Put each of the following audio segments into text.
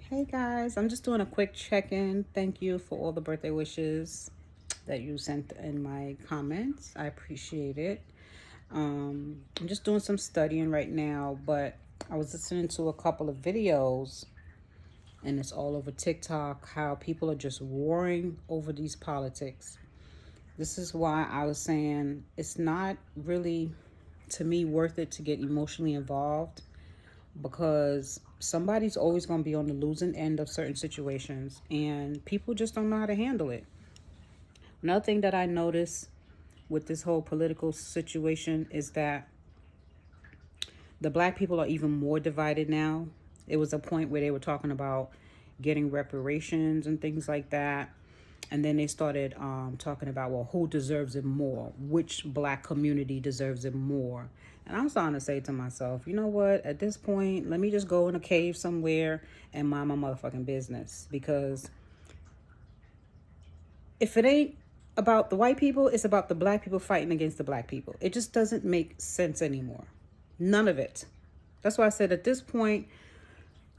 Hey guys, I'm just doing a quick check-in. Thank you for all the birthday wishes that you sent in my comments. I appreciate it. I'm just doing some studying right now, but I was listening to a couple of videos and it's all over TikTok how people are just warring over these politics. This is why I was saying it's not really, to me, worth it to get emotionally involved because somebody's always going to be on the losing end of certain situations and people just don't know how to handle it. Another thing that I notice with this whole political situation is that the black people are even more divided now. It was a point where they were talking about getting reparations and things like that. And then they started talking about, well, who deserves it more? Which black community deserves it more? And I'm starting to say to myself, you know what? At this point, let me just go in a cave somewhere and mind my motherfucking business. Because if it ain't about the white people, it's about the black people fighting against the black people. It just doesn't make sense anymore. None of it. That's why I said at this point,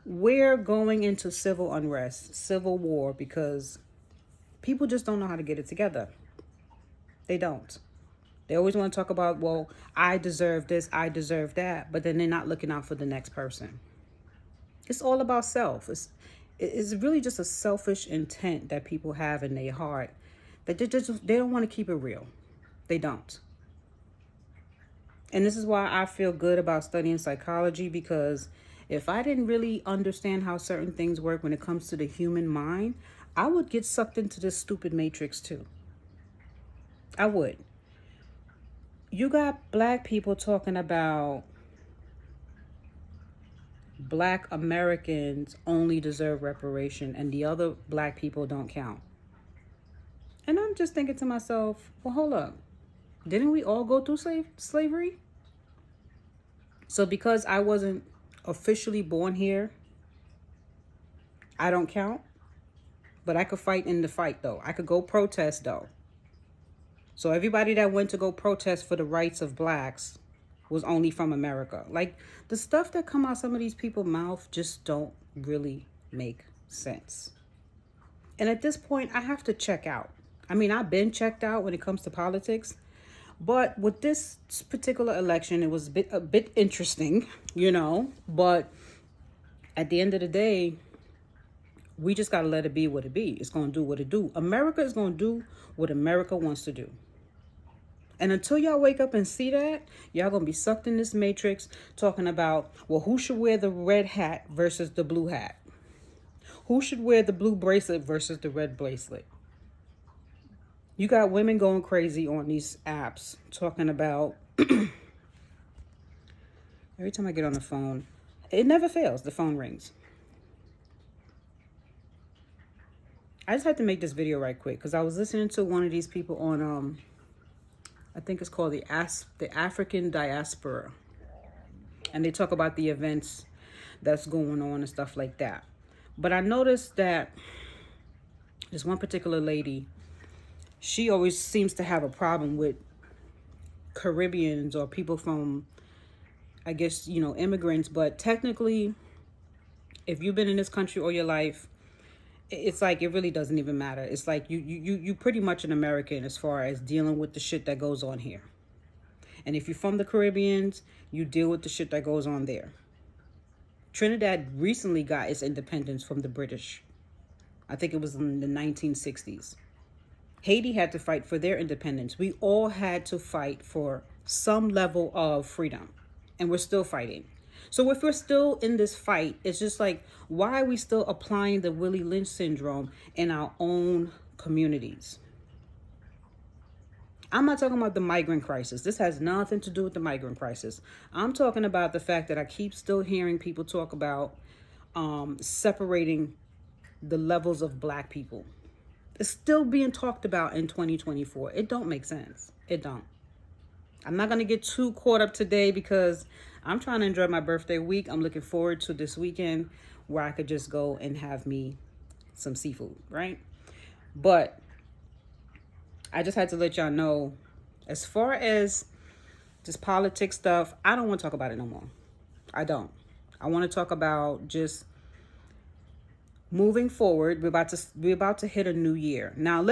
we're going into civil unrest, civil war, because people just don't know how to get it together. They don't. They always want to talk about, well, I deserve this, I deserve that, but then they're not looking out for the next person. It's all about self. It's really just a selfish intent that people have in their heart that they don't want to keep it real. They don't. And this is why I feel good about studying psychology, because if I didn't really understand how certain things work when it comes to the human mind, I would get sucked into this stupid matrix too. I would. You got black people talking about black Americans only deserve reparation and the other black people don't count. And I'm just thinking to myself, well, hold up. Didn't we all go through slavery? So because I wasn't officially born here, I don't count. But I could fight in the fight though. I could go protest though. So everybody that went to go protest for the rights of blacks was only from America. Like, the stuff that come out some of these people's mouth just don't really make sense. And at this point, I have to check out. I mean, I've been checked out when it comes to politics, but with this particular election, it was a bit interesting, But at the end of the day, we just gotta let it be what it be. It's gonna do what it do. America is gonna do what America wants to do. And until y'all wake up and see that, y'all gonna be sucked in this matrix talking about, well, who should wear the red hat versus the blue hat? Who should wear the blue bracelet versus the red bracelet? You got women going crazy on these apps talking about, every time I get on the phone, it never fails, the phone rings. I just had to make this video right quick because I was listening to one of these people on I think it's called the African Diaspora. And they talk about the events that's going on and stuff like that. But I noticed that this one particular lady, she always seems to have a problem with Caribbeans or people from, I guess, immigrants. But technically, if you've been in this country all your life, it's like it really doesn't even matter. It's like you pretty much an American as far as dealing with the shit that goes on here. And if you're from the Caribbeans, you deal with the shit that goes on there. Trinidad recently got its independence from the British. I think it was in the 1960s. Haiti had to fight for their independence. We all had to fight for some level of freedom. And we're still fighting. So if we're still in this fight, it's just like, why are we still applying the Willie Lynch syndrome in our own communities? I'm not talking about the migrant crisis. This has nothing to do with the migrant crisis. I'm talking about the fact that I keep still hearing people talk about separating the levels of black people. It's still being talked about in 2024. It don't make sense. It don't. I'm not going to get too caught up today because I'm trying to enjoy my birthday week. I'm looking forward to this weekend where I could just go and have me some seafood, right? But I just had to let y'all know, as far as this politics stuff, I don't want to talk about it no more. I don't. I want to talk about just moving forward, we're about to hit a new year. Now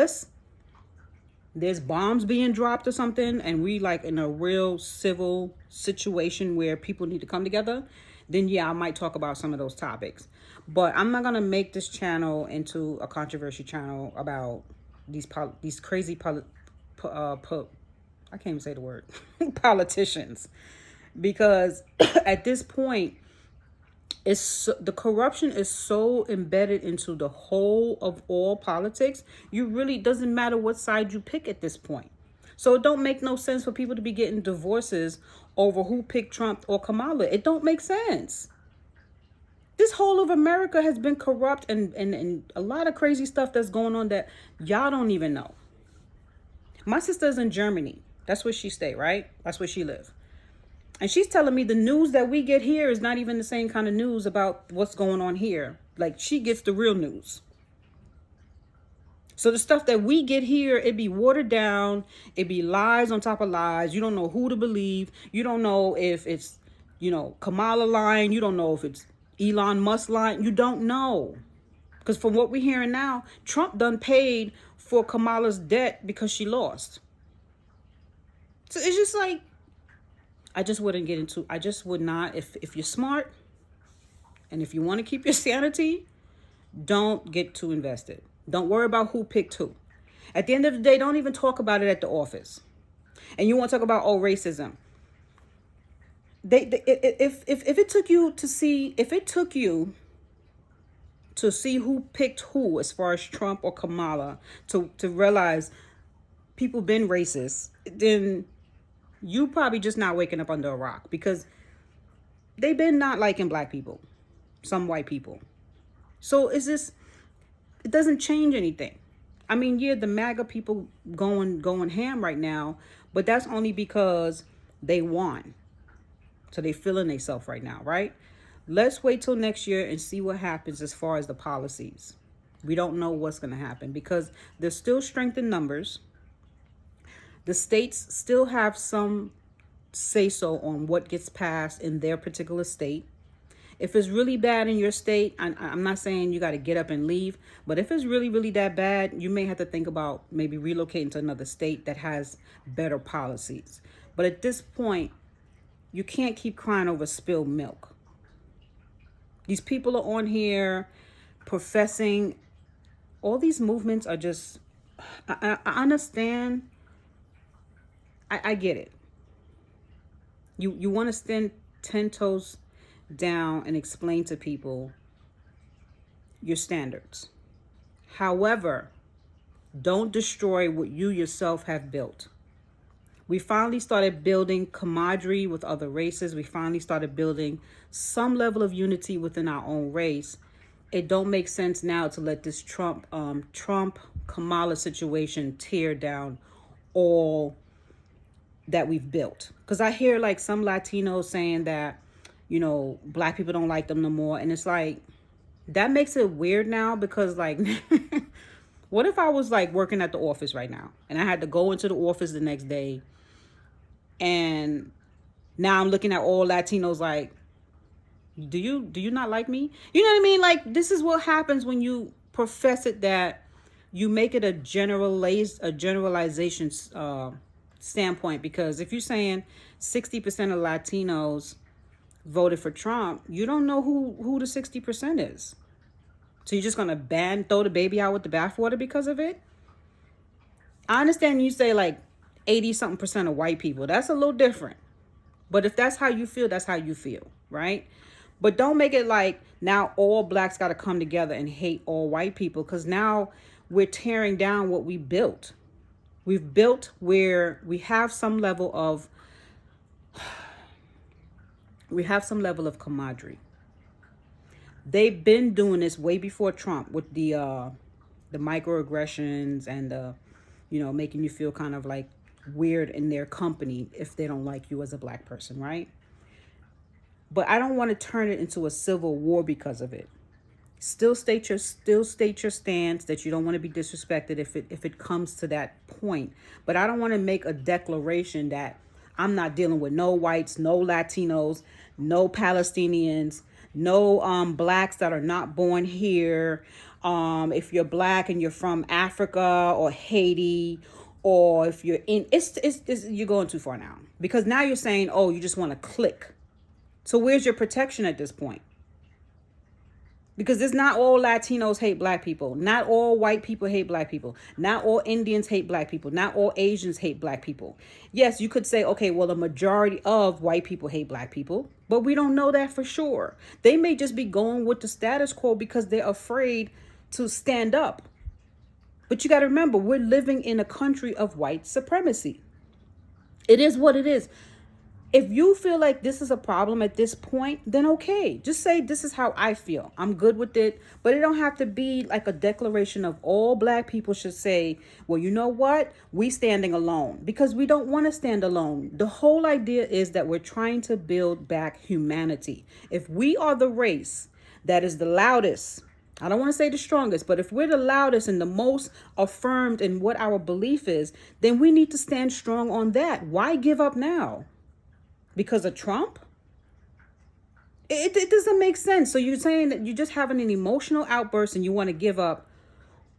there's bombs being dropped or something, and we like in a real civil situation where people need to come together, then yeah, I might talk about some of those topics. But I'm not gonna make this channel into a controversy channel about these crazy I can't even say the word politicians, because at this point the corruption is so embedded into the whole of all politics. You really doesn't matter what side you pick at this point. So it don't make no sense for people to be getting divorces over who picked Trump or Kamala. It don't make sense. This whole of America has been corrupt, and a lot of crazy stuff that's going on that y'all don't even know. My sister's in Germany. That's where she stay, right? That's where she live. And she's telling me the news that we get here is not even the same kind of news about what's going on here. Like, she gets the real news. So the stuff that we get here, it be watered down. It be lies on top of lies. You don't know who to believe. You don't know if it's, Kamala lying. You don't know if it's Elon Musk lying. You don't know. Because from what we're hearing now, Trump done paid for Kamala's debt because she lost. So it's just like, I just would not, if you're smart and if you want to keep your sanity, don't get too invested. Don't worry about who picked who. At the end of the day, don't even talk about it at the office. And you want to talk about, racism. If it took you to see who picked who as far as Trump or Kamala, to realize people been racist, then you probably just not waking up under a rock, because they've been not liking black people, some white people. So it doesn't change anything. I mean, yeah, the MAGA people going ham right now, but that's only because they won. So they feeling themselves right now, right? Let's wait till next year and see what happens as far as the policies. We don't know what's going to happen because there's still strength in numbers. The states still have some say-so on what gets passed in their particular state. If it's really bad in your state, I'm not saying you got to get up and leave, but if it's really, really that bad, you may have to think about maybe relocating to another state that has better policies. But at this point, you can't keep crying over spilled milk. These people are on here professing, all these movements are just, I understand. I get it. You want to stand 10 toes down and explain to people your standards. However, don't destroy what you yourself have built. We finally started building camaraderie with other races. We finally started building some level of unity within our own race. It don't make sense now to let this Trump Kamala situation tear down all that we've built. Because I hear like some Latinos saying that, black people don't like them no more. And it's like, that makes it weird now, because like, what if I was like working at the office right now and I had to go into the office the next day, and now I'm looking at all Latinos like, do you not like me? You know what I mean? Like, this is what happens when you profess it, that you make it a generalization standpoint. Because if you're saying 60% of Latinos voted for Trump, you don't know who the 60% is. So you're just gonna throw the baby out with the bathwater because of it? I understand you say like 80-something% of white people. That's a little different. But if that's how you feel, that's how you feel, right? But don't make it like now all blacks got to come together and hate all white people, because now we're tearing down what we built. We've built where we have some level of camaraderie. They've been doing this way before Trump with the microaggressions and making you feel kind of like weird in their company if they don't like you as a black person, right? But I don't want to turn it into a civil war because of it. Still state your stance that you don't want to be disrespected if it comes to that point. But I don't want to make a declaration that I'm not dealing with no whites, no Latinos, no Palestinians, No blacks that are not born here. If you're black and you're from Africa or Haiti, or if you're in, it's you're going too far now, because now you're saying, oh, you just want to click. So where's your protection at this point? Because it's not all Latinos hate black people. Not all white people hate black people. Not all Indians hate black people. Not all Asians hate black people. Yes, you could say, okay, well, the majority of white people hate black people, but we don't know that for sure. They may just be going with the status quo because they're afraid to stand up. But you got to remember, we're living in a country of white supremacy. It is what it is. If you feel like this is a problem at this point, then okay. Just say, this is how I feel. I'm good with it. But it don't have to be like a declaration of all black people should say, well, you know what? We standing alone. Because we don't want to stand alone. The whole idea is that we're trying to build back humanity. If we are the race that is the loudest, I don't want to say the strongest, but if we're the loudest and the most affirmed in what our belief is, then we need to stand strong on that. Why give up now? Because of Trump? It doesn't make sense. So you're saying that you're just having an emotional outburst and you want to give up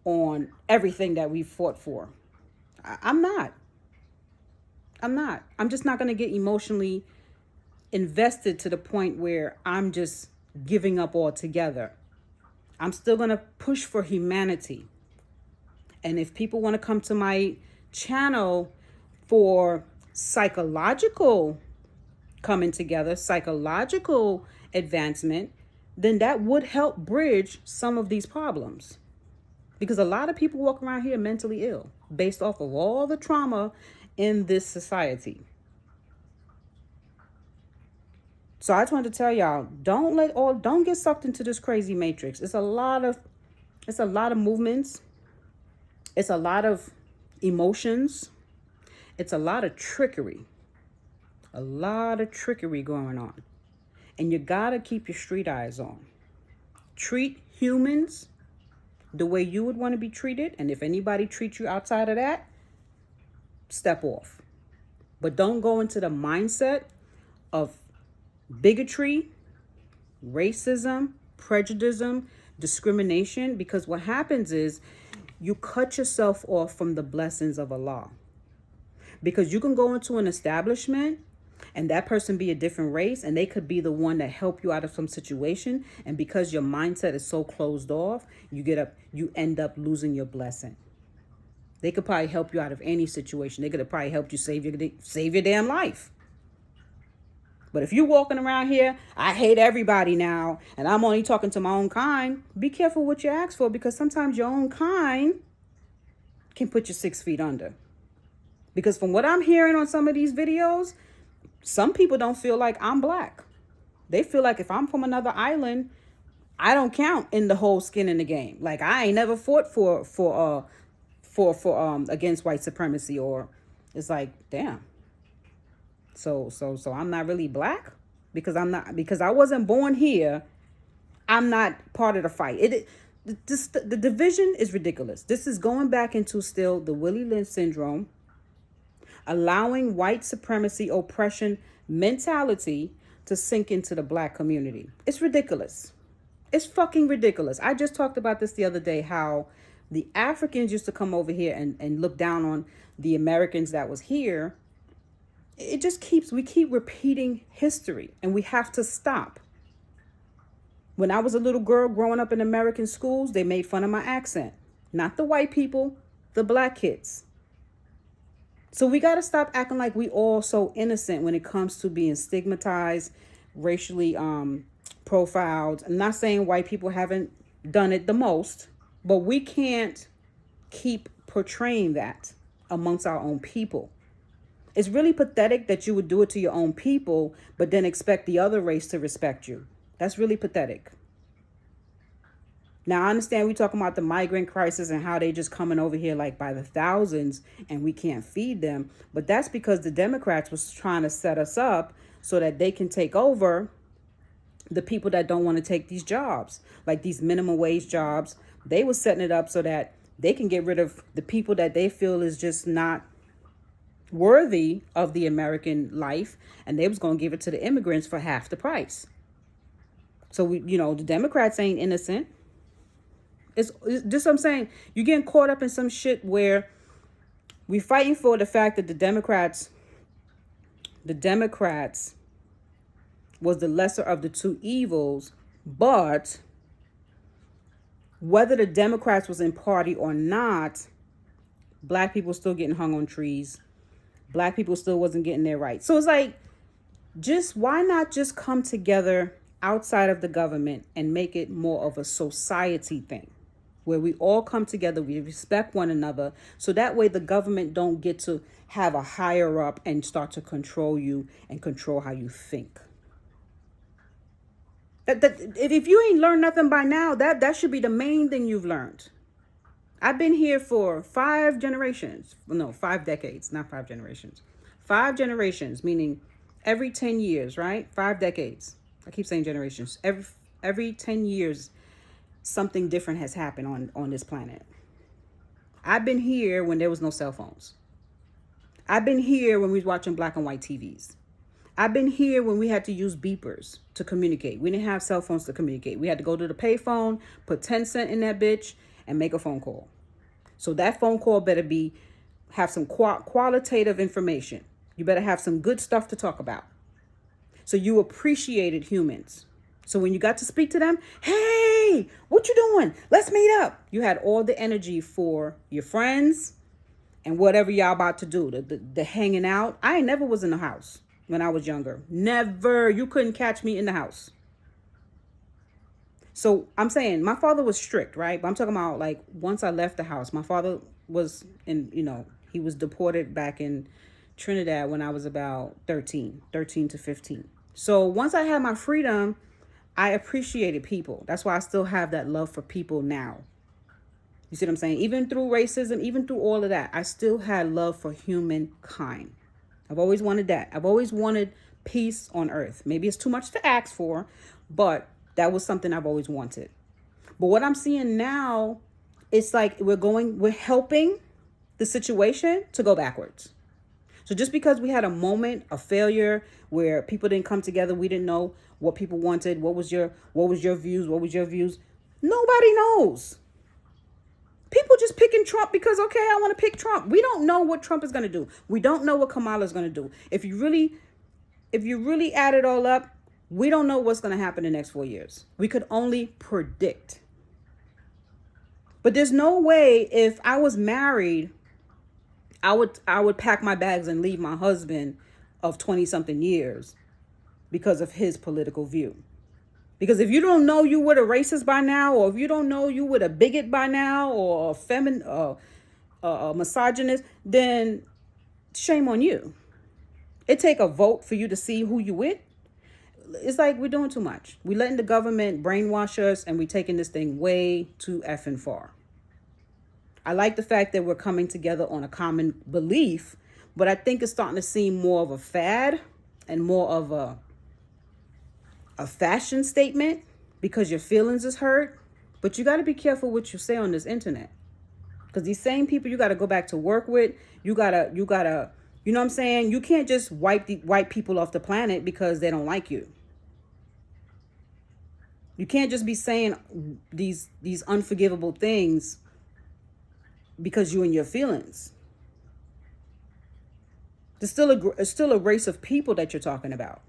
on everything that we fought for. I'm not. I'm just not going to get emotionally invested to the point where I'm just giving up altogether. I'm still going to push for humanity. And if people want to come to my channel for psychological coming together, psychological advancement, then that would help bridge some of these problems. Because a lot of people walk around here mentally ill based off of all the trauma in this society. So I just wanted to tell y'all, don't get sucked into this crazy matrix. It's a lot of movements. It's a lot of emotions. It's a lot of trickery. A lot of trickery going on. And you gotta keep your street eyes on. Treat humans the way you would want to be treated. And if anybody treats you outside of that, step off. But don't go into the mindset of bigotry, racism, prejudice, discrimination, because what happens is you cut yourself off from the blessings of Allah. Because you can go into an establishment and that person be a different race and they could be the one that help you out of some situation, and because your mindset is so closed off, you end up losing your blessing. They could probably help you out of any situation. They could have probably helped you save your damn life. But if you're walking around here, I hate everybody now, and I'm only talking to my own kind, be careful what you ask for, because sometimes your own kind can put you 6 feet under. Because from what I'm hearing on some of these videos, some people don't feel like I'm black. They feel like if I'm from another island, I don't count in the whole skin in the game. Like I ain't never fought for against white supremacy, or it's like, damn. So I'm not really black because I wasn't born here. I'm not part of the fight. The division is ridiculous. This is going back into still the Willie Lynch syndrome, allowing white supremacy oppression mentality to sink into the black community. It's ridiculous. It's fucking ridiculous. I just talked about this the other day, how the Africans used to come over here and look down on the Americans that was here. We keep repeating history, and we have to stop. When I was a little girl growing up in American schools, they made fun of my accent. Not the white people, the black kids. So we got to stop acting like we all so innocent when it comes to being stigmatized, racially profiled. I'm not saying white people haven't done it the most, but we can't keep portraying that amongst our own people. It's really pathetic that you would do it to your own people, but then expect the other race to respect you. That's really pathetic. Now, I understand we're talking about the migrant crisis and how they just coming over here like by the thousands and we can't feed them. But that's because the Democrats was trying to set us up so that they can take over the people that don't want to take these jobs, like these minimum wage jobs. They were setting it up so that they can get rid of the people that they feel is just not worthy of the American life. And they was going to give it to the immigrants for half the price. So the Democrats ain't innocent. It's just what I'm saying. You're getting caught up in some shit where we fighting for the fact that the Democrats was the lesser of the two evils, but whether the Democrats was in party or not, black people still getting hung on trees. Black people still wasn't getting their rights. So it's like, why not just come together outside of the government and make it more of a society thing where we all come together, we respect one another, so that way the government don't get to have a higher up and start to control you and control how you think. If you ain't learned nothing by now, that should be the main thing you've learned. I've been here for 5 generations. No, 5 decades, not 5 generations. 5 generations, meaning every 10 years, right? 5 decades. I keep saying generations. Every 10 years, something different has happened on this planet. I've been here when there was no cell phones. I've been here when we was watching black and white TVs. I've been here when we had to use beepers to communicate. We didn't have cell phones to communicate. We had to go to the payphone, put 10 cents in that bitch, and make a phone call. So that phone call better have some qualitative information. You better have some good stuff to talk about. So you appreciated humans. So when you got to speak to them, hey, what you doing? Let's meet up. You had all the energy for your friends and whatever y'all about to do, the hanging out. I never was in the house when I was younger. Never. You couldn't catch me in the house. So I'm saying my father was strict, right? But I'm talking about like once I left the house, my father was he was deported back in Trinidad when I was about 13 to 15. So once I had my freedom, I appreciated people. That's why I still have that love for people now. You see what I'm saying? Even through racism, even through all of that, I still had love for humankind. I've always wanted that. I've always wanted peace on earth. Maybe it's too much to ask for, but that was something I've always wanted. But what I'm seeing now, it's like we're helping the situation to go backwards. So just because we had a moment of failure where people didn't come together, we didn't know what people wanted, what was your views? Nobody knows. People just picking Trump because, okay, I want to pick Trump. We don't know what Trump is going to do. We don't know what Kamala is going to do. If you really add it all up, we don't know what's going to happen in the next 4 years. We could only predict. But there's no way if I was married, I would pack my bags and leave my husband of 20 something years because of his political view. Because if you don't know you were a racist by now, or if you don't know you were a bigot by now, or a misogynist, then shame on you. It take a vote for you to see who you with. It's like we're doing too much. We letting the government brainwash us, and we taking this thing way too effing far. I like the fact that we're coming together on a common belief, but I think it's starting to seem more of a fad and more of a fashion statement because your feelings is hurt. But you got to be careful what you say on this internet, because these same people you got to go back to work with. You gotta, you know what I'm saying? You can't just wipe people off the planet because they don't like you. You can't just be saying these unforgivable things because you and your feelings. There's still a race of people that you're talking about.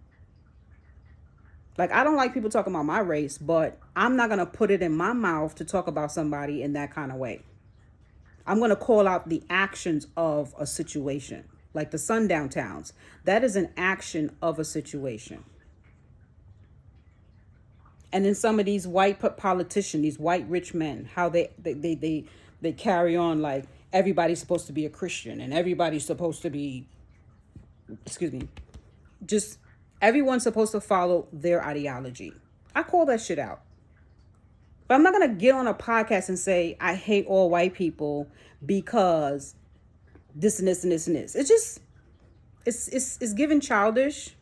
Like, I don't like people talking about my race, but I'm not going to put it in my mouth to talk about somebody in that kind of way. I'm going to call out the actions of a situation, like the sundown towns. That is an action of a situation. And then some of these white politicians, these white rich men, how they carry on like everybody's supposed to be a Christian and everybody's supposed to be, just everyone's supposed to follow their ideology. I call that shit out. But I'm not going to get on a podcast and say I hate all white people because this and this and this and this. It's just, it's giving childish.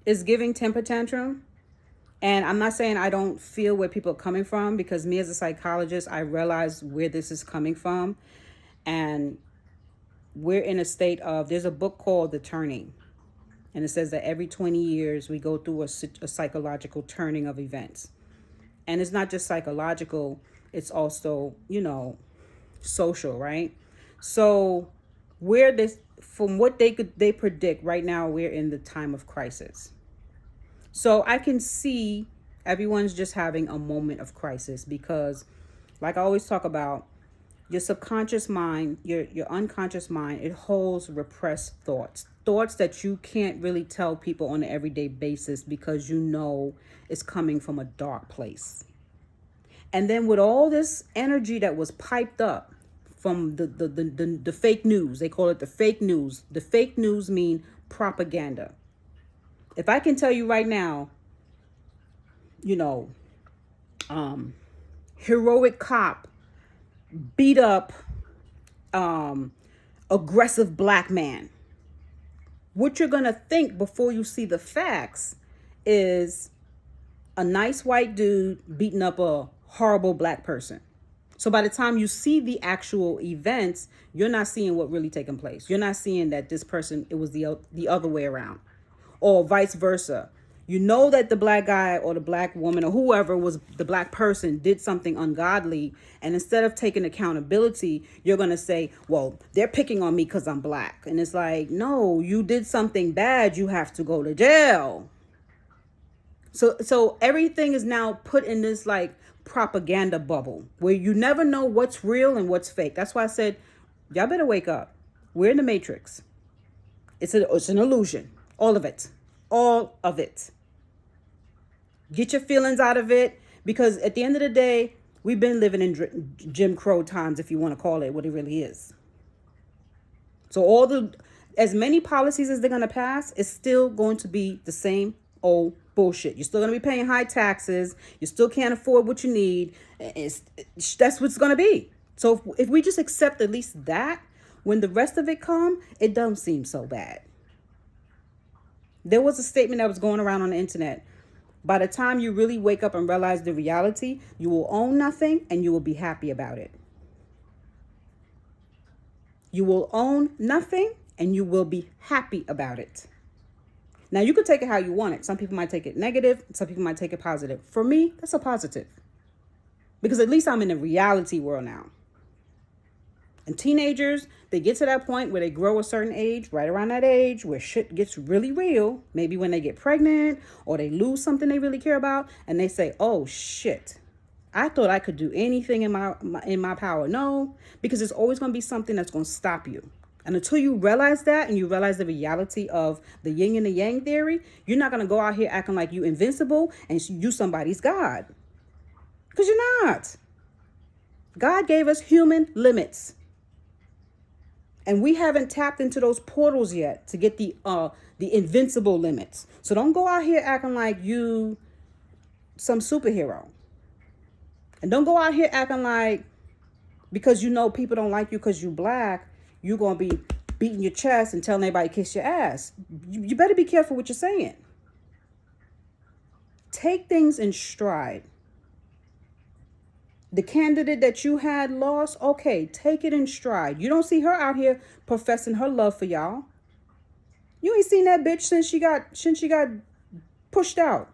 It's giving temper tantrum. And I'm not saying I don't feel where people are coming from, because me as a psychologist, I realize where this is coming from. And we're in a state of, there's a book called The Turning. And it says that every 20 years we go through a psychological turning of events. And it's not just psychological, it's also, social, right? So where this from what they predict right now, we're in the time of crisis. So I can see everyone's just having a moment of crisis because, like I always talk about, your subconscious mind, your unconscious mind, it holds repressed thoughts that you can't really tell people on an everyday basis because it's coming from a dark place. And then with all this energy that was piped up from the fake news, they call it the fake news. The fake news mean propaganda. If I can tell you right now, you know, heroic cop beat up aggressive black man, what you're gonna think before you see the facts is a nice white dude beating up a horrible black person. So by the time you see the actual events, you're not seeing what really taking place. You're not seeing that this person, it was the other way around, or vice versa. You know that the black guy or the black woman or whoever was the black person did something ungodly. And instead of taking accountability, you're going to say, well, they're picking on me because I'm black. And it's like, no, you did something bad. You have to go to jail. So everything is now put in this like propaganda bubble where you never know what's real and what's fake. That's why I said, y'all better wake up. We're in the Matrix. It's an illusion. All of it. All of it. Get your feelings out of it, because at the end of the day, we've been living in Jim Crow times, if you want to call it what it really is. So as many policies as they're going to pass, it's still going to be the same old bullshit. You're still going to be paying high taxes. You still can't afford what you need. That's what it's going to be. So if we just accept at least that, when the rest of it come, it doesn't seem so bad. There was a statement that was going around on the internet. By the time you really wake up and realize the reality, you will own nothing and you will be happy about it. You will own nothing and you will be happy about it. Now, you could take it how you want it. Some people might take it negative. Some people might take it positive. For me, that's a positive. Because at least I'm in a reality world now. And teenagers, they get to that point where they grow a certain age, right around that age where shit gets really real. Maybe when they get pregnant or they lose something they really care about. And they say, oh, shit, I thought I could do anything in my power. No, because there's always going to be something that's going to stop you. And until you realize that and you realize the reality of the yin and the yang theory, you're not going to go out here acting like you invincible and you somebody's God. Because you're not. God gave us human limits. And we haven't tapped into those portals yet to get the invincible limits. So don't go out here acting like you some superhero. And don't go out here acting like because you know people don't like you because you black, you're going to be beating your chest and telling everybody kiss your ass. You better be careful what you're saying. Take things in stride. The candidate that you had lost, okay, take it in stride. You don't see her out here professing her love for y'all. You ain't seen that bitch since she got pushed out.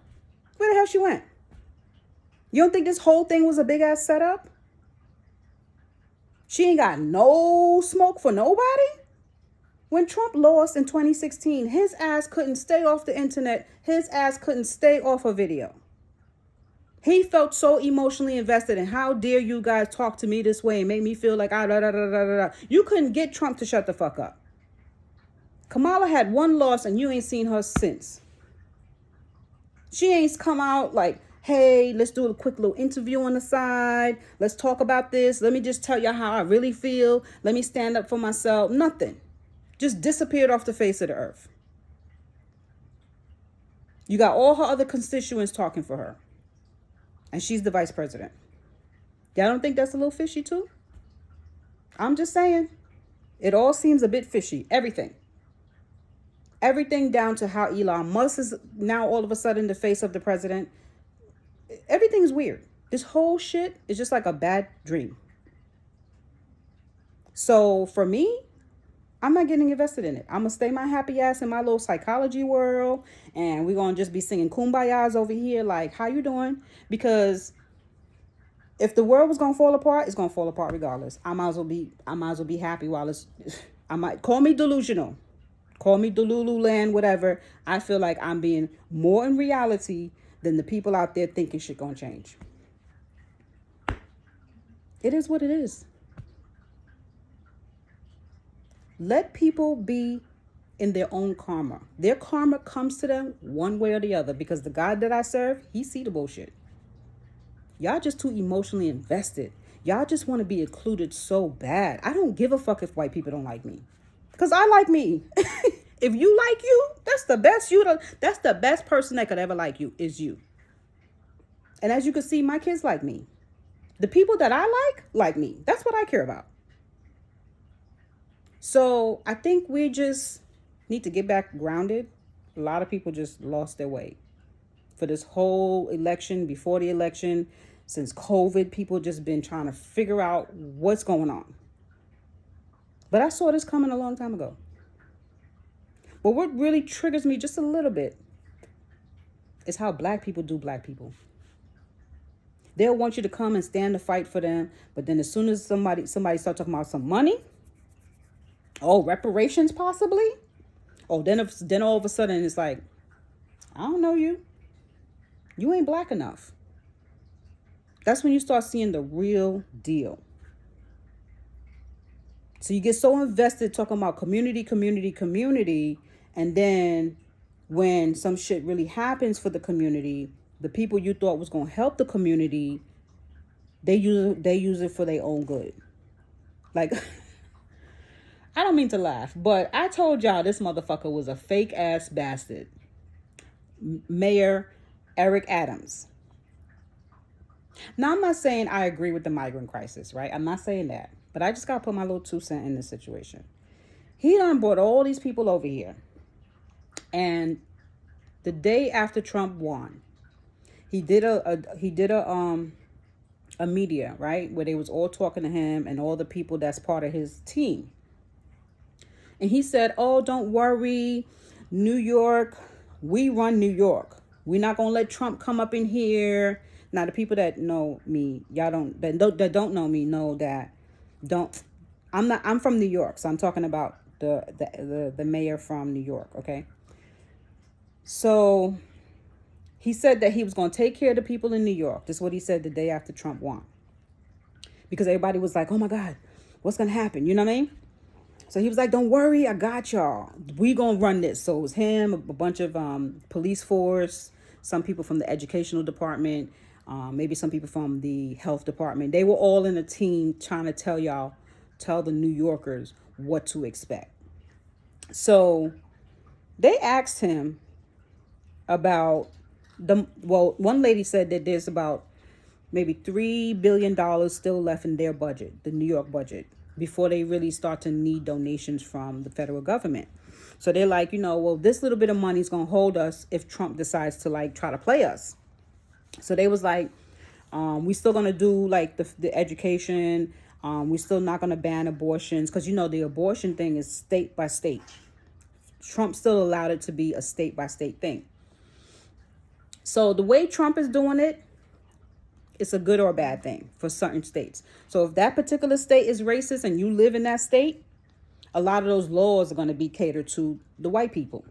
Where the hell she went? You don't think this whole thing was a big ass setup? She ain't got no smoke for nobody? When Trump lost in 2016, his ass couldn't stay off the internet. His ass couldn't stay off a video. He felt so emotionally invested in how dare you guys talk to me this way and make me feel like You couldn't get Trump to shut the fuck up. Kamala had one loss and you ain't seen her since. She ain't come out like, hey, let's do a quick little interview on the side. Let's talk about this. Let me just tell you how I really feel. Let me stand up for myself. Nothing. Just disappeared off the face of the earth. You got all her other constituents talking for her. And she's the vice president. Y'all don't think that's a little fishy too? I'm just saying. It all seems a bit fishy. Everything. Everything down to how Elon Musk is now all of a sudden the face of the president. Everything's weird. This whole shit is just like a bad dream. So for me, I'm not getting invested in it. I'm going to stay my happy ass in my little psychology world. And we're going to just be singing kumbayas over here. Like, how you doing? Because if the world was going to fall apart, it's going to fall apart regardless. I might as well be happy while it's, I might call me delusional. Call me Delulu land, whatever. I feel like I'm being more in reality than the people out there thinking shit gonna change. It is what it is. Let people be in their own karma. Their karma comes to them one way or the other, because the God that I serve, he see the bullshit. Y'all just too emotionally invested. Y'all just want to be included so bad. I don't give a fuck if white people don't like me, because I like me. If you like you, that's the best person that could ever like you is you. And as you can see, my kids like me. The people that I like me. That's what I care about. So I think we just need to get back grounded. A lot of people just lost their way. For this whole election, before the election, since COVID, people just been trying to figure out what's going on. But I saw this coming a long time ago. But what really triggers me just a little bit is how black people do black people. They'll want you to come and stand the fight for them, but then as soon as somebody starts talking about some money, oh, reparations possibly, oh, then all of a sudden it's like, I don't know you. You ain't black enough. That's when you start seeing the real deal. So you get so invested talking about community, and then when some shit really happens for the community, the people you thought was going to help the community, they use it for their own good. Like, I don't mean to laugh, but I told y'all this motherfucker was a fake ass bastard. Mayor Eric Adams. Now, I'm not saying I agree with the migrant crisis, right? I'm not saying that. But I just got to put my little 2 cents in this situation. He done brought all these people over here. And the day after Trump won, he did a media, right? Where they was all talking to him and all the people that's part of his team. And he said, oh, don't worry, New York, we run New York. We're not going to let Trump come up in here. Now, the people that know me, y'all that don't know me know that I'm from New York. So I'm talking about the mayor from New York. Okay. So he said that he was going to take care of the people in New York. This is what he said the day after Trump won. Because everybody was like, oh my God, what's going to happen? You know what I mean? So he was like, don't worry, I got y'all. We going to run this. So it was him, a bunch of police force, some people from the educational department, maybe some people from the health department. They were all in a team trying to tell the New Yorkers what to expect. So they asked him about one lady said that there's about maybe $3 billion still left in their budget, the New York budget, before they really start to need donations from the federal government. So they're like, well, this little bit of money is going to hold us if Trump decides to try to play us. So they was like, we still going to do the education. We still not going to ban abortions because, the abortion thing is state by state. Trump still allowed it to be a state by state thing. So the way Trump is doing it, it's a good or a bad thing for certain states. So if that particular state is racist and you live in that state, a lot of those laws are going to be catered to the white people.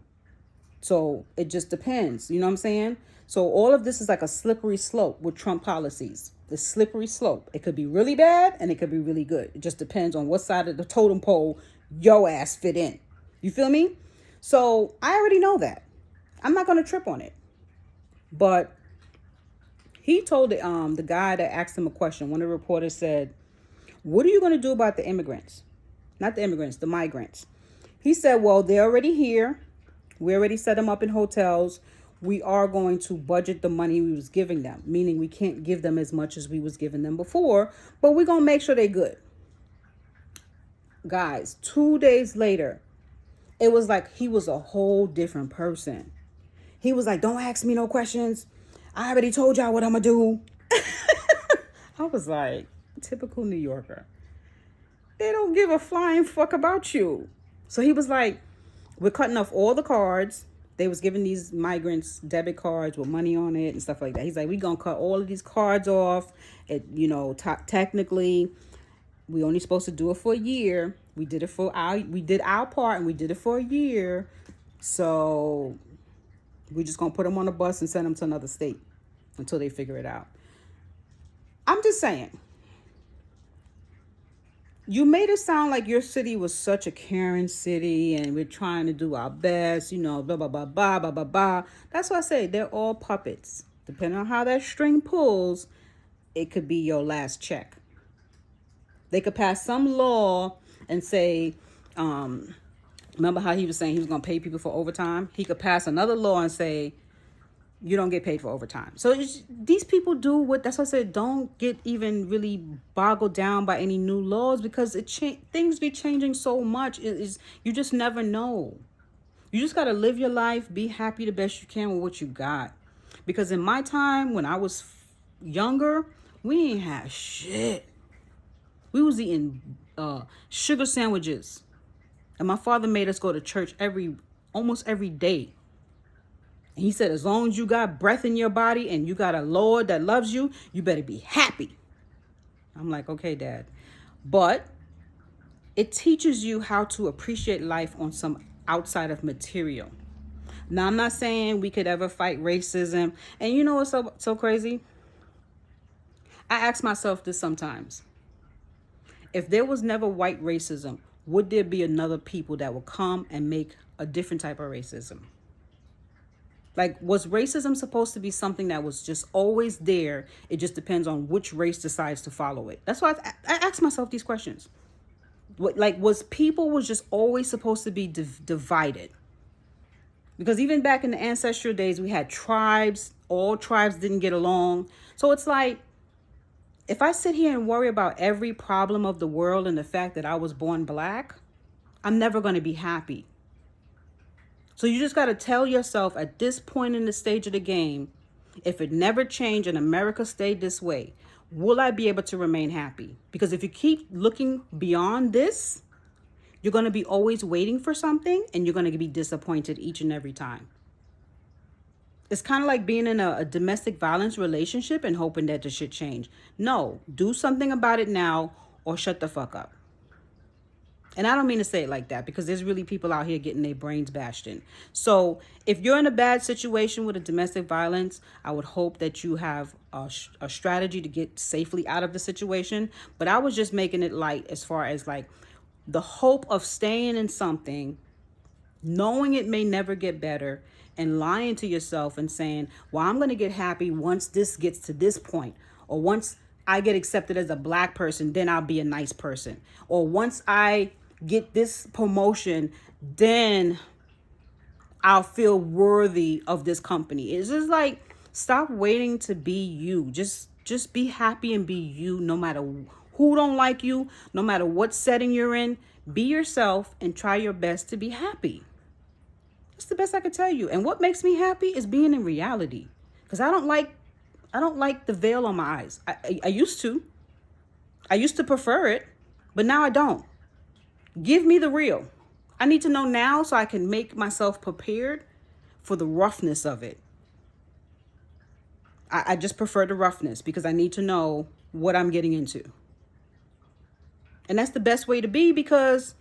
So it just depends. You know what I'm saying? So all of this is like a slippery slope with Trump policies. The slippery slope. It could be really bad and it could be really good. It just depends on what side of the totem pole your ass fit in. You feel me? So I already know that. I'm not going to trip on it. But he told the guy that asked him a question. One of the reporters said, what are you going to do about the immigrants? Not the immigrants, the migrants. He said, well, they're already here. We already set them up in hotels. We are going to budget the money we was giving them, meaning we can't give them as much as we was giving them before, but we're going to make sure they're good. Guys, 2 days later, it was like he was a whole different person. He was like, don't ask me no questions. I already told y'all what I'm going to do. I was like, typical New Yorker. They don't give a flying fuck about you. So he was like, we're cutting off all the cards. They was giving these migrants debit cards with money on it and stuff like that. He's like, we gonna cut all of these cards off. Technically, we only supposed to do it for a year. We did our part, and we did it for a year. So we just gonna put them on a bus and send them to another state until they figure it out. I'm just saying. You made it sound like your city was such a caring city and we're trying to do our best, blah, blah, blah, blah, blah, blah, blah. That's why I say they're all puppets. Depending on how that string pulls, it could be your last check. They could pass some law and say, remember how he was saying he was going to pay people for overtime? He could pass another law and say, you don't get paid for overtime. So these people do what, that's why I said, don't get even really boggled down by any new laws, because things be changing so much. You just never know. You just got to live your life, be happy the best you can with what you got. Because in my time, when I was younger, we ain't had shit. We was eating sugar sandwiches. And my father made us go to church almost every day. And he said, as long as you got breath in your body and you got a Lord that loves you, you better be happy. I'm like, okay, Dad. But it teaches you how to appreciate life on some outside of material. Now, I'm not saying we could ever fight racism. And you know what's so crazy? I ask myself this sometimes. If there was never white racism, would there be another people that would come and make a different type of racism? Like, was racism supposed to be something that was just always there? It just depends on which race decides to follow it. That's why I ask myself these questions. Was people just always supposed to be divided? Because even back in the ancestral days, we had tribes. All tribes didn't get along. So it's like, if I sit here and worry about every problem of the world and the fact that I was born black, I'm never going to be happy. So you just got to tell yourself at this point in the stage of the game, if it never changed and America stayed this way, will I be able to remain happy? Because if you keep looking beyond this, you're going to be always waiting for something and you're going to be disappointed each and every time. It's kind of like being in a domestic violence relationship and hoping that the shit change. No, do something about it now or shut the fuck up. And I don't mean to say it like that, because there's really people out here getting their brains bashed in. So if you're in a bad situation with a domestic violence, I would hope that you have a strategy to get safely out of the situation. But I was just making it light as far as like the hope of staying in something, knowing it may never get better, and lying to yourself and saying, well, I'm going to get happy once this gets to this point, or once I get accepted as a black person, then I'll be a nice person. Or once I get this promotion, then I'll feel worthy of this company. It's just like, stop waiting to be you. Just be happy and be you, no matter who don't like you, no matter what setting you're in. Be yourself and try your best to be happy. That's the best I could tell you. And what makes me happy is being in reality. Because I don't like the veil on my eyes. I used to. I used to prefer it, but now I don't. Give me the real. I need to know now so I can make myself prepared for the roughness of it. I just prefer the roughness because I need to know what I'm getting into. And that's the best way to be, because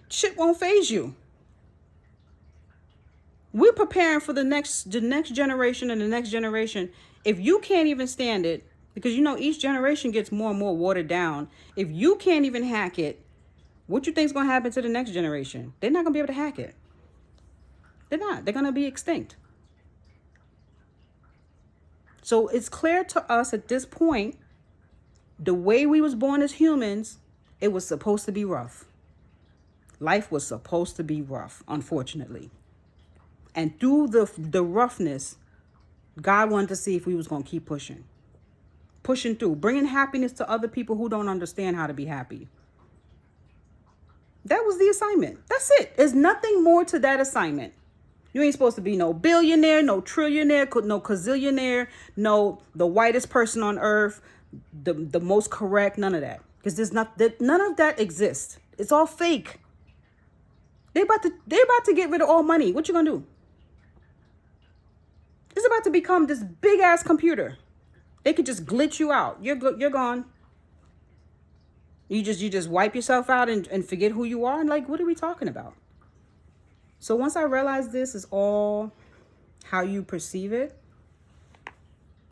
shit won't faze you. We're preparing for the next generation and the next generation. If you can't even stand it, because each generation gets more and more watered down. If you can't even hack it, what you think is going to happen to the next generation? They're not going to be able to hack it. They're not. They're going to be extinct. So it's clear to us at this point, the way we was born as humans, it was supposed to be rough. Life was supposed to be rough, unfortunately. And through the roughness, God wanted to see if we was going to keep pushing through, bringing happiness to other people who don't understand how to be happy. That was the assignment. That's it. There's nothing more to that assignment. You ain't supposed to be no billionaire, no trillionaire, no gazillionaire, no the whitest person on earth, the most correct, none of that. Because none of that exists. It's all fake. They about to get rid of all money. What you gonna do? It's about to become this big ass computer. They could just glitch you out. You're gone. You just wipe yourself out and forget who you are. And like, what are we talking about? So once I realized this is all how you perceive it,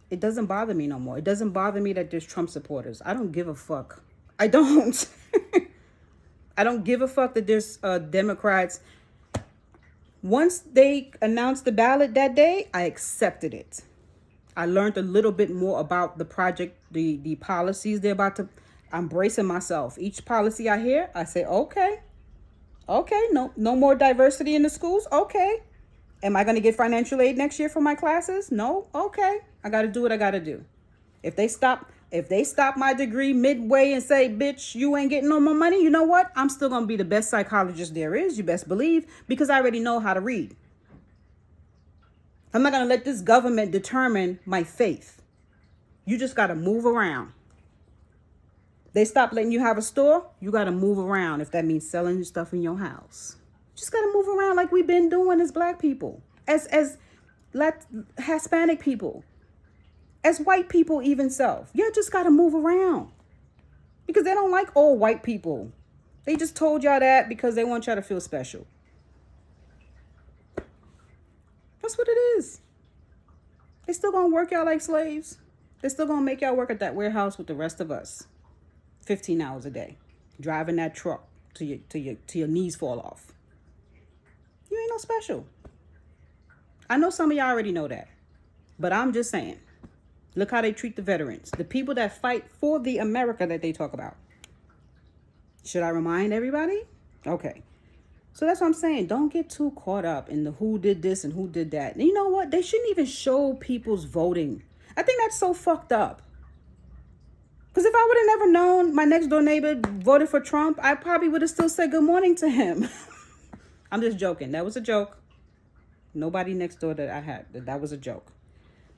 it doesn't bother me no more. It doesn't bother me that there's Trump supporters. I don't give a fuck. I don't. I don't give a fuck that there's Democrats. Once they announced the ballot that day, I accepted it. I learned a little bit more about the project, the policies they're about to. I'm bracing myself. Each policy I hear, I say, okay, no more diversity in the schools. Okay. Am I going to get financial aid next year for my classes? No. Okay. I got to do what I got to do. If they stop my degree midway and say, bitch, you ain't getting no more money, you know what? I'm still going to be the best psychologist there is. You best believe, because I already know how to read. I'm not going to let this government determine my faith. You just got to move around. They stop letting you have a store, you got to move around if that means selling your stuff in your house. Just got to move around like we've been doing as black people, as Hispanic people, as white people even so. You just got to move around because they don't like all white people. They just told y'all that because they want y'all to feel special. That's what it is. They still going to work y'all like slaves. They still going to make y'all work at that warehouse with the rest of us. 15 hours a day, driving that truck till your knees fall off. You ain't no special. I know some of y'all already know that, but I'm just saying, look how they treat the veterans, the people that fight for the America that they talk about. Should I remind everybody? Okay. So that's what I'm saying. Don't get too caught up in the who did this and who did that. And you know what? They shouldn't even show people's voting. I think that's so fucked up. Because if I would have never known my next door neighbor voted for Trump, I probably would have still said good morning to him. I'm just joking. That was a joke. Nobody next door that I had. That was a joke.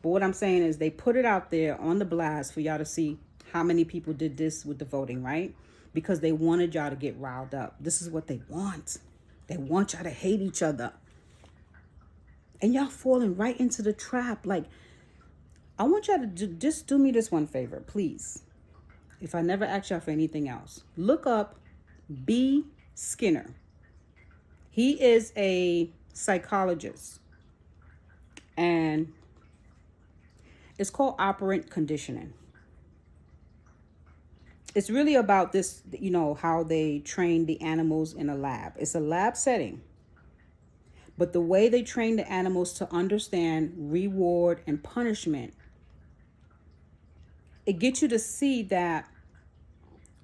But what I'm saying is they put it out there on the blast for y'all to see how many people did this with the voting, right? Because they wanted y'all to get riled up. This is what they want. They want y'all to hate each other. And y'all falling right into the trap. Like, I want y'all to just do me this one favor, please. If I never ask y'all for anything else, look up B. Skinner. He is a psychologist, and it's called operant conditioning. It's really about this, you know, how they train the animals in a lab. It's a lab setting, but the way they train the animals to understand reward and punishment, it gets you to see that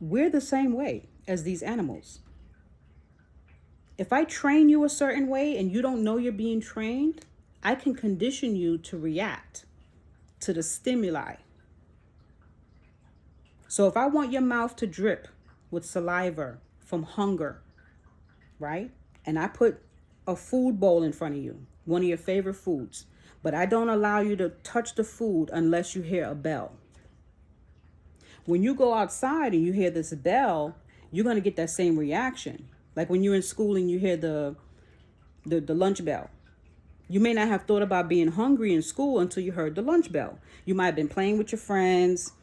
we're the same way as these animals. If I train you a certain way and you don't know you're being trained, I can condition you to react to the stimuli. So if I want your mouth to drip with saliva from hunger, right? And I put a food bowl in front of you, one of your favorite foods, but I don't allow you to touch the food unless you hear a bell. When you go outside and you hear this bell, you're going to get that same reaction. Like when you're in school and you hear the lunch bell. You may not have thought about being hungry in school until you heard the lunch bell. You might have been playing with your friends,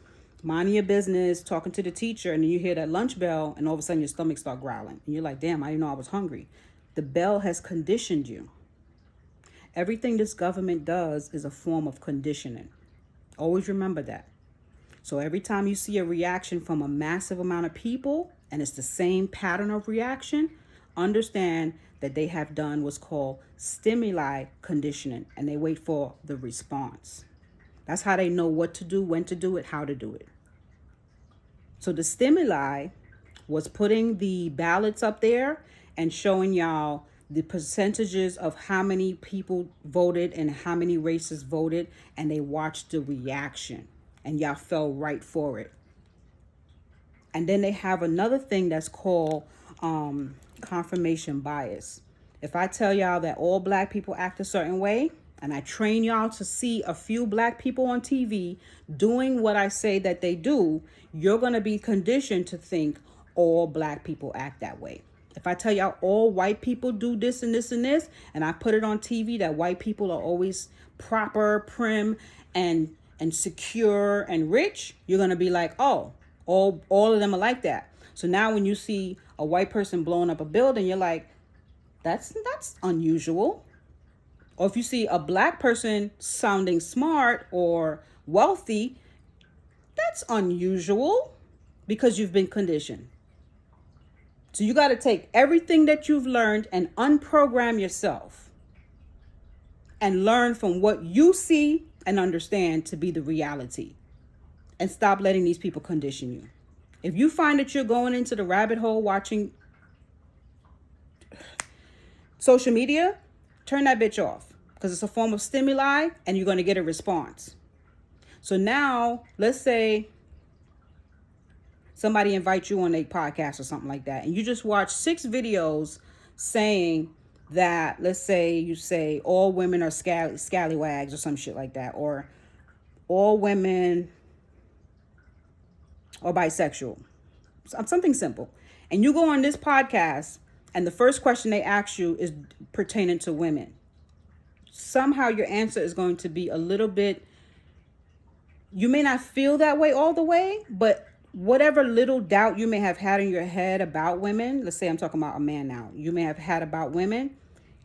minding your business, talking to the teacher, and then you hear that lunch bell, and all of a sudden your stomach start growling. And you're like, damn, I didn't know I was hungry. The bell has conditioned you. Everything this government does is a form of conditioning. Always remember that. So every time you see a reaction from a massive amount of people, and it's the same pattern of reaction, understand that they have done what's called stimuli conditioning, and they wait for the response. That's how they know what to do, when to do it, how to do it. So the stimuli was putting the ballots up there and showing y'all the percentages of how many people voted and how many races voted, and they watched the reaction, and y'all fell right for it. And then they have another thing that's called confirmation bias. If I tell y'all that all black people act a certain way, and I train y'all to see a few black people on TV doing what I say that they do, you're going to be conditioned to think all black people act that way. If I tell y'all all white people do this and this and this, and I put it on TV that white people are always proper, prim, and secure and rich, you're going to be like, oh, all of them are like that. So now when you see a white person blowing up a building, you're like, that's unusual. Or if you see a black person sounding smart or wealthy, that's unusual because you've been conditioned. So you got to take everything that you've learned and unprogram yourself and learn from what you see and understand to be the reality, and stop letting these people condition you. If you find that you're going into the rabbit hole watching social media, turn that bitch off, because it's a form of stimuli and you're going to get a response. So now, let's say somebody invites you on a podcast or something like that, and you just watch 6 videos saying that, let's say you say all women are scallywags or some shit like that, or all women are bisexual, something simple. And you go on this podcast and the first question they ask you is pertaining to women. Somehow your answer is going to be a little bit, you may not feel that way all the way, but whatever little doubt you may have had in your head about women, let's say I'm talking about a man now, you may have had about women,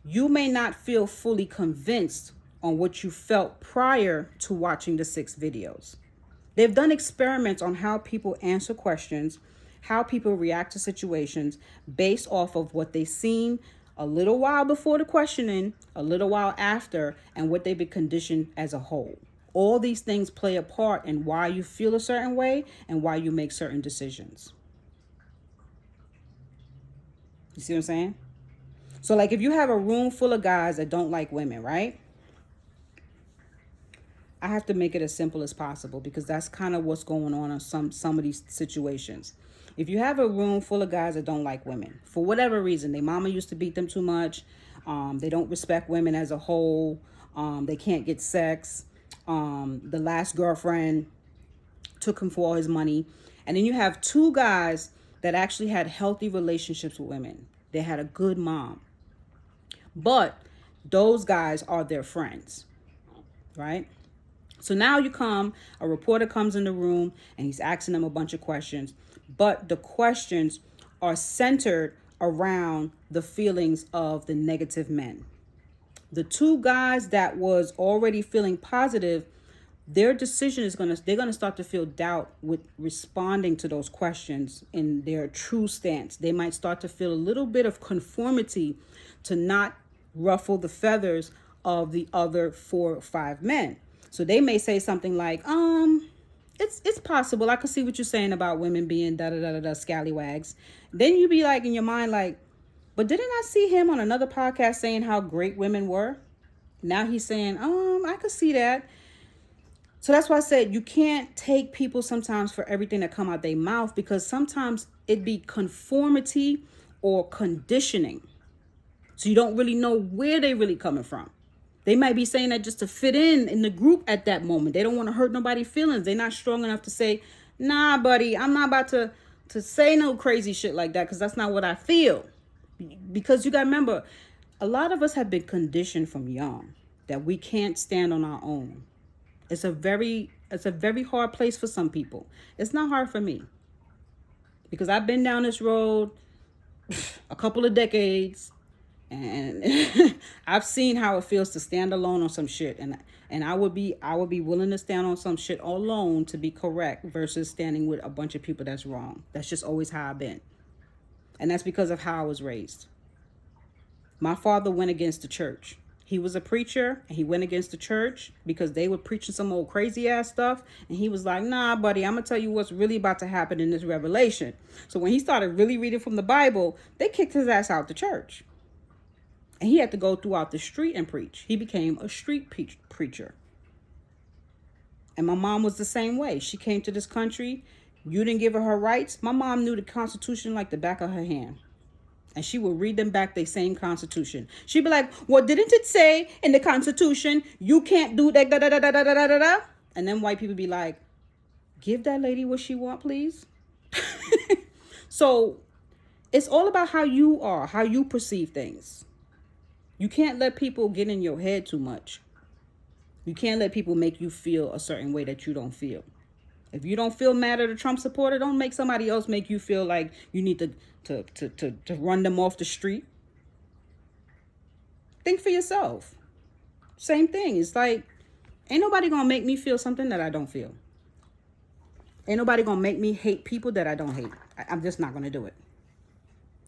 you may not feel fully convinced on what you felt prior to watching the 6 videos. They've done experiments on how people answer questions, how people react to situations based off of what they've seen a little while before the questioning, a little while after, and what they've been conditioned as a whole. All these things play a part in why you feel a certain way and why you make certain decisions. You see what I'm saying? So like if you have a room full of guys that don't like women, right? I have to make it as simple as possible because that's kind of what's going on in some of these situations. If you have a room full of guys that don't like women, for whatever reason, their mama used to beat them too much, they don't respect women as a whole, they can't get sex, the last girlfriend took him for all his money, and then you have 2 guys that actually had healthy relationships with women. They had a good mom, but those guys are their friends, right? So now a reporter comes in the room and he's asking them a bunch of questions, but the questions are centered around the feelings of the negative men. The 2 guys that was already feeling positive, their decision is they're going to start to feel doubt with responding to those questions in their true stance. They might start to feel a little bit of conformity to not ruffle the feathers of the other 4 or 5 men. So they may say something like, it's possible. I could see what you're saying about women being scallywags. Then you be like in your mind, like, but didn't I see him on another podcast saying how great women were? Now he's saying, I could see that. So that's why I said you can't take people sometimes for everything that come out their mouth, because sometimes it be conformity or conditioning. So you don't really know where they really coming from. They might be saying that just to fit in the group at that moment. They don't want to hurt nobody's feelings. They're not strong enough to say, nah, buddy, I'm not about to say no crazy shit like that because that's not what I feel. Because you got to remember, a lot of us have been conditioned from young that we can't stand on our own. It's a very hard place for some people. It's not hard for me because I've been down this road a couple of decades. And I've seen how it feels to stand alone on some shit, and I would be willing to stand on some shit alone to be correct versus standing with a bunch of people that's wrong. That's just always how I've been, and that's because of how I was raised. My father went against the church. He was a preacher, and he went against the church because they were preaching some old crazy ass stuff, and he was like, nah, buddy, I'm gonna tell you what's really about to happen in this revelation. So when he started really reading from the Bible, they kicked his ass out the church. And he had to go throughout the street and preach. He became a street preacher. And my mom was the same way. She came to this country. You didn't give her rights. My mom knew the Constitution like the back of her hand. And she would read them back the same Constitution. She'd be like, well, didn't it say in the Constitution, you can't do that, da, da, da, da, da, da, da, da? And then white people be like, give that lady what she want, please. So It's all about how you are, how you perceive things. You can't let people get in your head too much. You can't let people make you feel a certain way that you don't feel. If you don't feel mad at a Trump supporter, don't make somebody else make you feel like you need to run them off the street. Think for yourself. Same thing. It's like, ain't nobody gonna make me feel something that I don't feel. Ain't nobody gonna make me hate people that I don't hate. I'm just not gonna do it.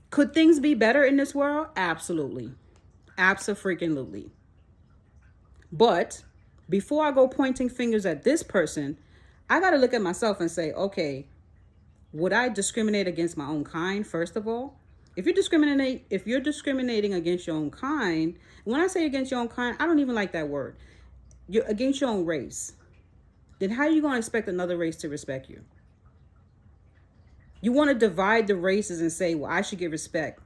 Could things be better in this world? Absolutely. Abso-freaking-lutely. But before I go pointing fingers at this person, I got to look at myself and say, okay, would I discriminate against my own kind, first of all? If you're discriminating against your own kind, when I say against your own kind, I don't even like that word. You're against your own race. Then how are you going to expect another race to respect you? You want to divide the races and say, well, I should get respect.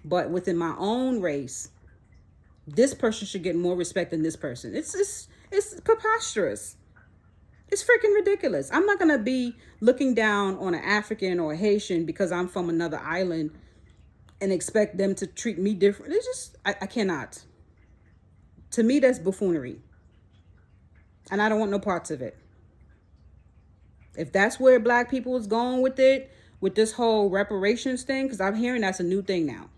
But within my own race, this person should get more respect than this person. It's preposterous. It's freaking ridiculous. I'm not going to be looking down on an African or a Haitian because I'm from another island and expect them to treat me different. It's just, I cannot. To me, that's buffoonery. And I don't want no parts of it. If that's where black people is going with it, with this whole reparations thing, because I'm hearing that's a new thing now.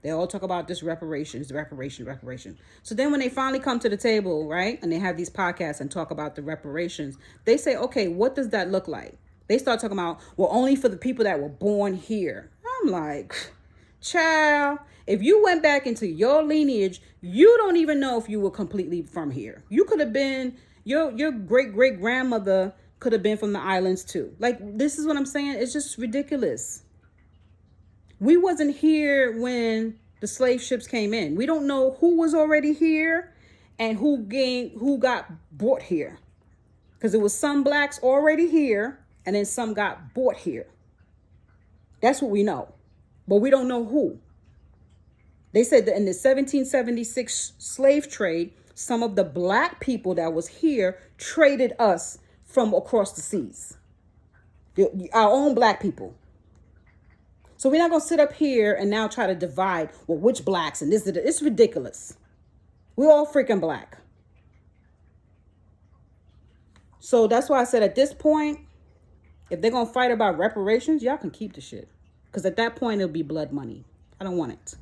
They all talk about this reparations. So then when they finally come to the table, right, and they have these podcasts and talk about the reparations, they say, okay, what does that look like? They start talking about, well, only for the people that were born here. I'm like, child, if you went back into your lineage, you don't even know if you were completely from here. You could have been, your great-great-grandmother could have been from the islands too. Like, this is what I'm saying. It's just ridiculous. We wasn't here when the slave ships came in. We don't know who was already here and who got brought here. Because it was some blacks already here and then some got brought here. That's what we know. But we don't know who. They said that in the 1776 slave trade, some of the black people that was here traded us from across the seas. Our own black people. So we're not going to sit up here and now try to divide, well, which blacks and this. It's ridiculous. We're all freaking black. So that's why I said at this point, if they're going to fight about reparations, y'all can keep the shit. Because at that point, it'll be blood money. I don't want it.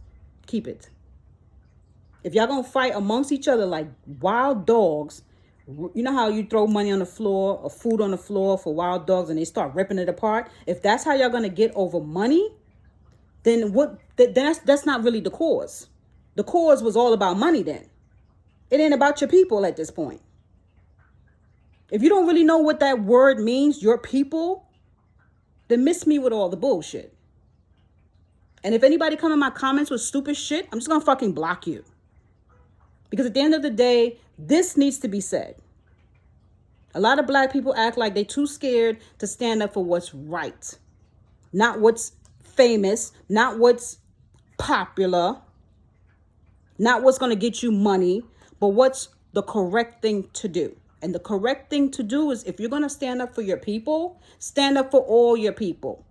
Keep it. If y'all going to fight amongst each other like wild dogs, you know how you throw money on the floor or food on the floor for wild dogs and they start ripping it apart? If that's how y'all going to get over money, then that's not really the cause. The cause was all about money then. It ain't about your people at this point. If you don't really know what that word means, your people, then miss me with all the bullshit. And if anybody come in my comments with stupid shit, I'm just going to fucking block you. Because at the end of the day, this needs to be said. A lot of black people act like they're too scared to stand up for what's right. Not what's famous, not what's popular, not what's going to get you money, but what's the correct thing to do. And the correct thing to do is, if you're going to stand up for your people, stand up for all your people.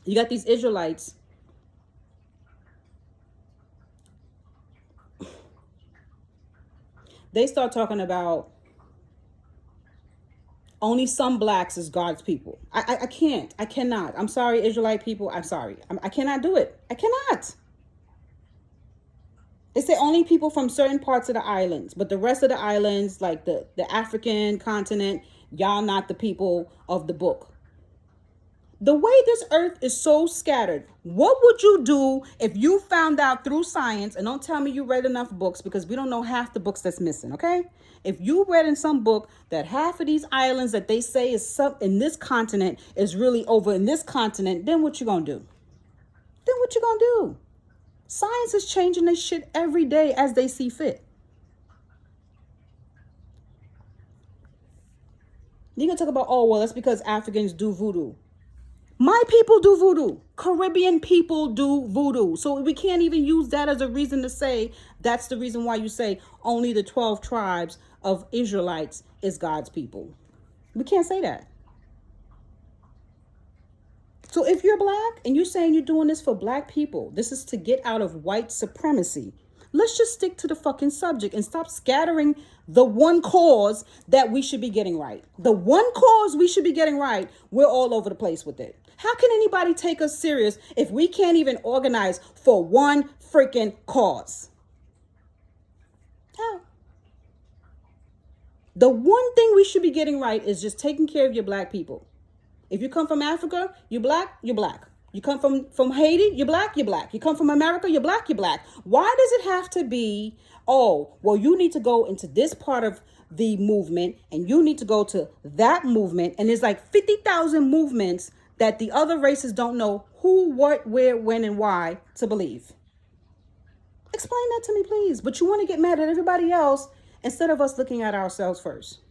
You got these Israelites. They start talking about only some blacks is God's people. I can't. I cannot. I'm sorry, Israelite people. I'm sorry. I cannot do it. I cannot. They say only people from certain parts of the islands, but the rest of the islands, like the African continent, y'all not the people of the book. The way this earth is so scattered, what would you do if you found out through science, and don't tell me you read enough books because we don't know half the books that's missing, okay? If you read in some book that half of these islands that they say is in this continent is really over in this continent, then what you gonna do? Then what you gonna do? Science is changing this shit every day as they see fit. You're gonna talk about, oh, well, that's because Africans do voodoo. My people do voodoo. Caribbean people do voodoo. So we can't even use that as a reason to say that's the reason why you say only the 12 tribes of Israelites is God's people. We can't say that. So if you're black and you're saying you're doing this for black people, this is to get out of white supremacy. Let's just stick to the fucking subject and stop scattering the one cause that we should be getting right. The one cause we should be getting right, we're all over the place with it. How can anybody take us serious if we can't even organize for one freaking cause? How? The one thing we should be getting right is just taking care of your black people. If you come from Africa, you're black, you're black. You come from Haiti, you're black, you're black. You come from America, you're black, you're black. Why does it have to be, oh, well, you need to go into this part of the movement and you need to go to that movement. And there's like 50,000 movements that the other races don't know who, what, where, when, and why to believe. Explain that to me, please. But you want to get mad at everybody else instead of us looking at ourselves first.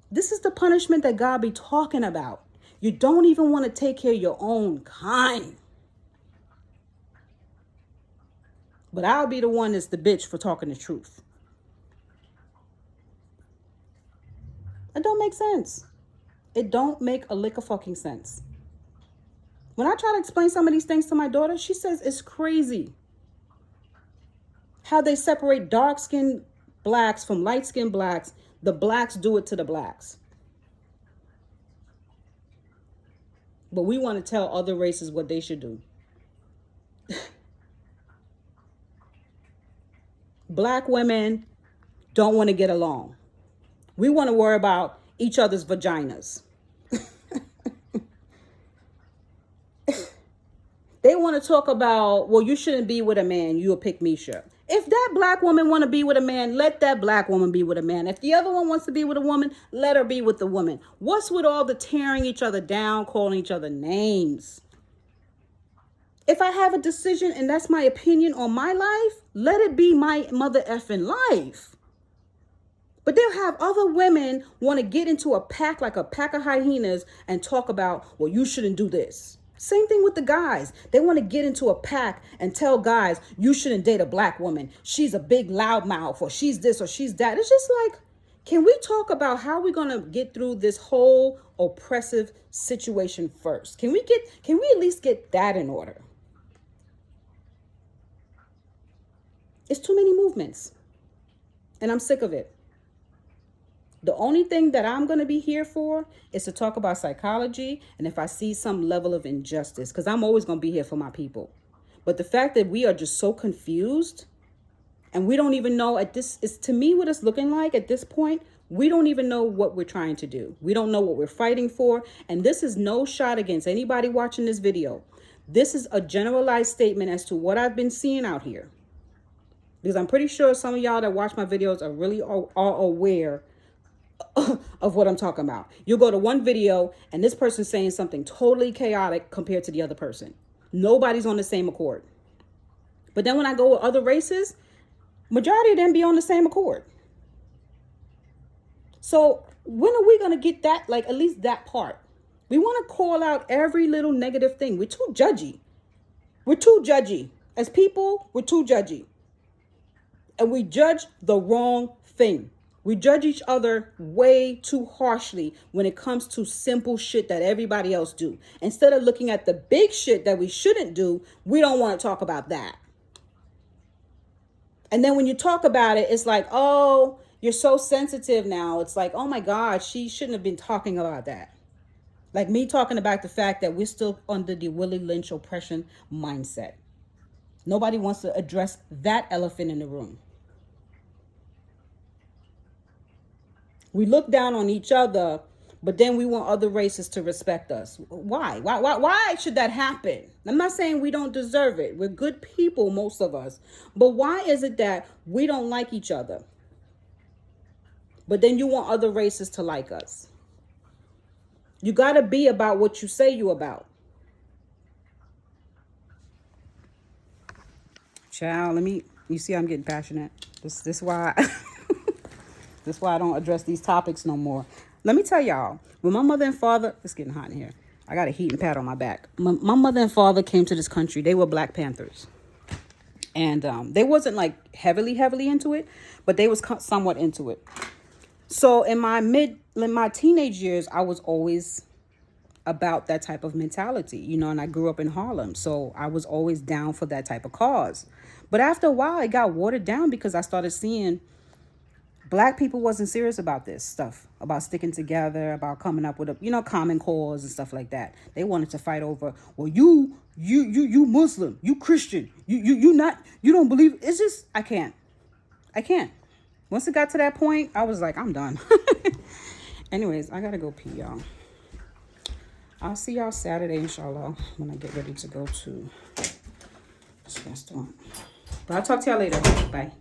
This is the punishment that God be talking about. You don't even want to take care of your own kind. But I'll be the one that's the bitch for talking the truth. It don't make sense. It don't make a lick of fucking sense. When I try to explain some of these things to my daughter, she says it's crazy how they separate dark-skinned blacks from light-skinned blacks. The blacks do it to the blacks. But we want to tell other races what they should do. Black women don't want to get along. We want to worry about each other's vaginas. They want to talk about, well, you shouldn't be with a man, you'll pick Misha. If that black woman want to be with a man, let that black woman be with a man. If the other one wants to be with a woman, let her be with the woman. What's with all the tearing each other down, calling each other names? If I have a decision and that's my opinion on my life, let it be my mother effing life. But they'll have other women want to get into a pack like a pack of hyenas and talk about, well, you shouldn't do this. Same thing with the guys. They want to get into a pack and tell guys, you shouldn't date a black woman. She's a big loudmouth, or she's this or she's that. It's just like, can we talk about how we're going to get through this whole oppressive situation first? Can we at least get that in order? It's too many movements. And I'm sick of it. The only thing that I'm going to be here for is to talk about psychology and if I see some level of injustice, because I'm always going to be here for my people. But the fact that we are just so confused and we don't even know is to me what it's looking like at this point. We don't even know what we're trying to do. We don't know what we're fighting for. And this is no shot against anybody watching this video. This is a generalized statement as to what I've been seeing out here. Because I'm pretty sure some of y'all that watch my videos are really are aware of what I'm talking about. You'll go to one video and this person's saying something totally chaotic compared to the other person. Nobody's on the same accord. But then when I go with other races, majority of them be on the same accord. So when are we going to get that, like at least that part? We want to call out every little negative thing. We're too judgy. We're too judgy. As people, we're too judgy. And we judge the wrong thing. We judge each other way too harshly when it comes to simple shit that everybody else do. Instead of looking at the big shit that we shouldn't do, we don't want to talk about that. And then when you talk about it, it's like, oh, you're so sensitive now. It's like, oh my God, she shouldn't have been talking about that. Like me talking about the fact that we're still under the Willie Lynch oppression mindset. Nobody wants to address that elephant in the room. We look down on each other, but then we want other races to respect us. Why? Why should that happen? I'm not saying we don't deserve it. We're good people, most of us. But why is it that we don't like each other? But then you want other races to like us. You got to be about what you say you about. Child, you see I'm getting passionate. This why That's why I don't address these topics no more. Let me tell y'all, when my mother and father, it's getting hot in here. I got a heat and pad on my back. My mother and father came to this country. They were Black Panthers. And they wasn't like heavily into it, but they was somewhat into it. So in my teenage years, I was always about that type of mentality, you know, and I grew up in Harlem. So I was always down for that type of cause. But after a while, it got watered down because I started seeing Black people wasn't serious about this stuff, about sticking together, about coming up with a, you know, common cause and stuff like that. They wanted to fight over, well, you Muslim, you Christian, you not, you don't believe. It's just, I can't. Once it got to that point, I was like, I'm done. Anyways, I gotta go pee, y'all. I'll see y'all Saturday, inshallah, when I get ready to go to this restaurant. But I'll talk to y'all later. Bye.